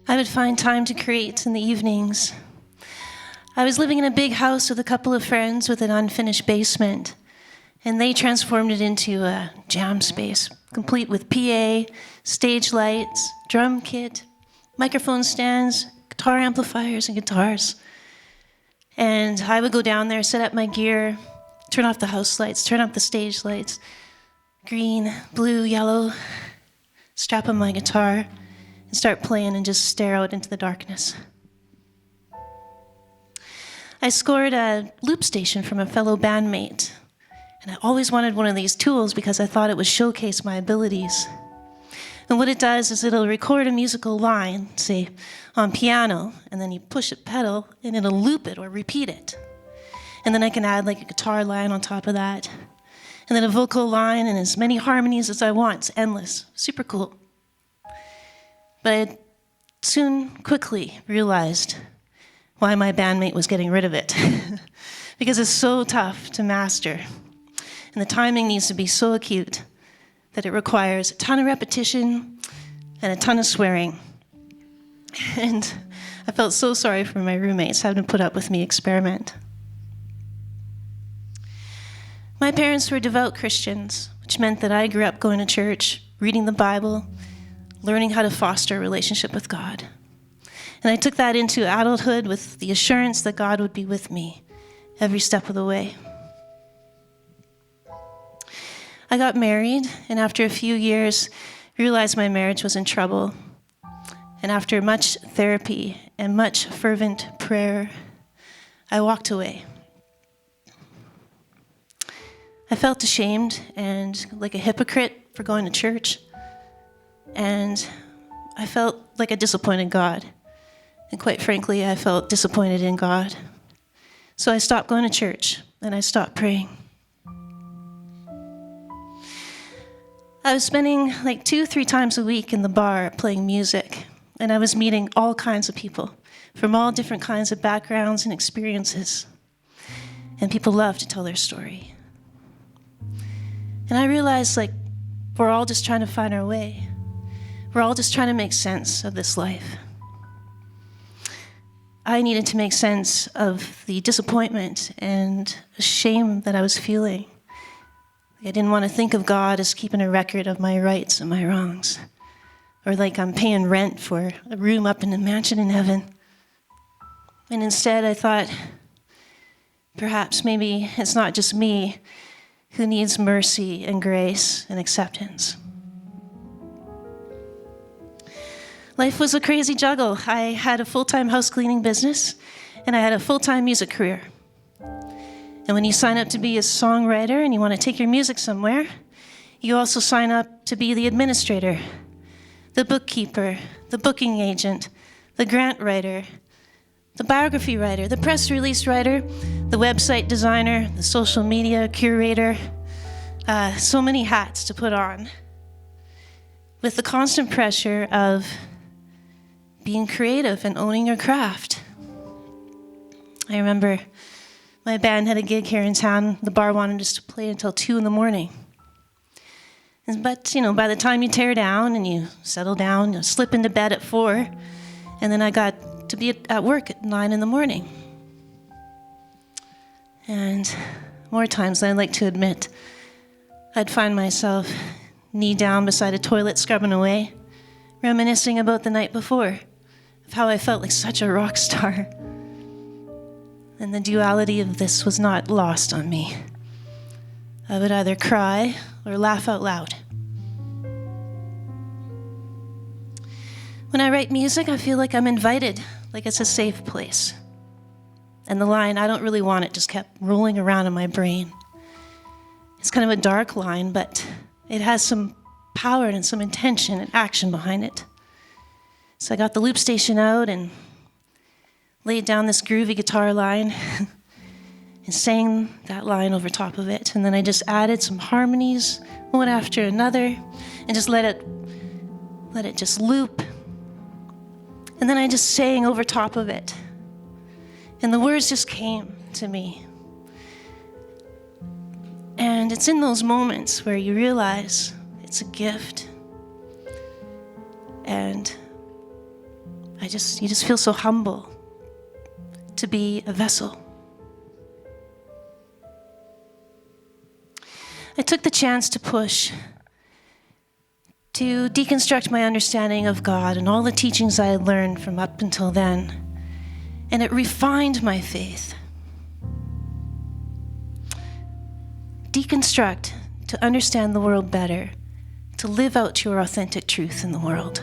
I would find time to create in the evenings. I was living in a big house with a couple of friends with an unfinished basement, and they transformed it into a jam space, complete with PA, stage lights, drum kit, microphone stands, guitar amplifiers, and guitars. And I would go down there, set up my gear, turn off the house lights, turn up the stage lights, green, blue, yellow, strap on my guitar, and start playing and just stare out into the darkness. I scored a loop station from a fellow bandmate, and I always wanted one of these tools because I thought it would showcase my abilities. And what it does is it'll record a musical line, say, on piano, and then you push a pedal, and it'll loop it or repeat it. And then I can add like a guitar line on top of that, and then a vocal line and as many harmonies as I want. It's endless, super cool. But I soon, quickly realized why my bandmate was getting rid of it. Because it's so tough to master. And the timing needs to be so acute that it requires a ton of repetition and a ton of swearing. And I felt so sorry for my roommates having to put up with me experiment. My parents were devout Christians, which meant that I grew up going to church, reading the Bible, learning how to foster a relationship with God. And I took that into adulthood with the assurance that God would be with me every step of the way. I got married, and after a few years, realized my marriage was in trouble. And after much therapy and much fervent prayer, I walked away. I felt ashamed and like a hypocrite for going to church. And I felt like a disappointed God. And quite frankly, I felt disappointed in God. So I stopped going to church and I stopped praying. I was spending like 2-3 times a week in the bar playing music. And I was meeting all kinds of people from all different kinds of backgrounds and experiences. And people love to tell their story. And I realized, like, we're all just trying to find our way. We're all just trying to make sense of this life. I needed to make sense of the disappointment and shame that I was feeling. I didn't want to think of God as keeping a record of my rights and my wrongs, or like I'm paying rent for a room up in a mansion in heaven. And instead, I thought, perhaps maybe it's not just me who needs mercy and grace and acceptance. Life was a crazy juggle. I had a full-time house cleaning business, and I had a full-time music career. And when you sign up to be a songwriter and you want to take your music somewhere, you also sign up to be the administrator, the bookkeeper, the booking agent, the grant writer, the biography writer, the press release writer, the website designer, the social media curator, so many hats to put on, with the constant pressure of being creative and owning your craft. I remember my band had a gig here in town. The bar wanted us to play until 2 a.m. But, by the time you tear down and you settle down, you slip into bed at 4, and then I got to be at work at 9 a.m. And more times than I'd like to admit, I'd find myself knee down beside a toilet scrubbing away, reminiscing about the night before, of how I felt like such a rock star. And the duality of this was not lost on me. I would either cry or laugh out loud. When I write music, I feel like I'm invited, like it's a safe place. And the line, "I don't really want it," just kept rolling around in my brain. It's kind of a dark line, but it has some power and some intention and action behind it. So I got the loop station out and laid down this groovy guitar line and sang that line over top of it. And then I just added some harmonies, one after another, and just let it just loop. And then I just sang over top of it. And the words just came to me. And it's in those moments where you realize it's a gift. And you just feel so humble to be a vessel. I took the chance to push, to deconstruct my understanding of God and all the teachings I had learned from up until then. And it refined my faith. Deconstruct to understand the world better, to live out your authentic truth in the world.